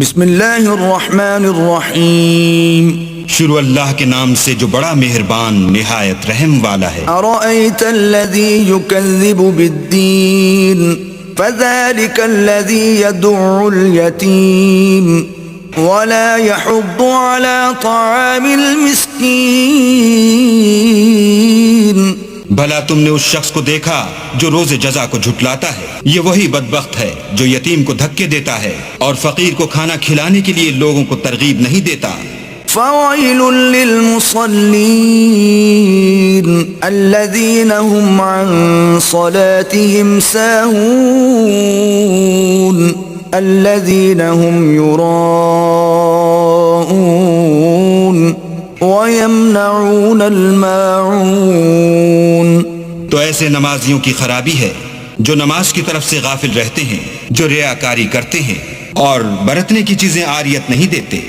بسم اللہ الرحمن الرحیم، شروع اللہ کے نام سے جو بڑا مہربان نہایت رحم والا ہے۔ ارأیت الذی یکذب بالدین فذلک الذی یدع الیتیم ولا یحض علی طعام المسکین۔ بھلا تم نے اس شخص کو دیکھا جو روز جزا کو جھٹلاتا ہے؟ یہ وہی بدبخت ہے جو یتیم کو دھکے دیتا ہے اور فقیر کو کھانا کھلانے کے لیے لوگوں کو ترغیب نہیں دیتا۔ فویل للمصلین الذین هم عن صلاتهم ساہون الذین هم یراءون وَيَمْنَعُونَ الْمَاعُونَ۔ تو ایسے نمازیوں کی خرابی ہے جو نماز کی طرف سے غافل رہتے ہیں، جو ریاکاری کرتے ہیں اور برتنے کی چیزیں عاریت نہیں دیتے۔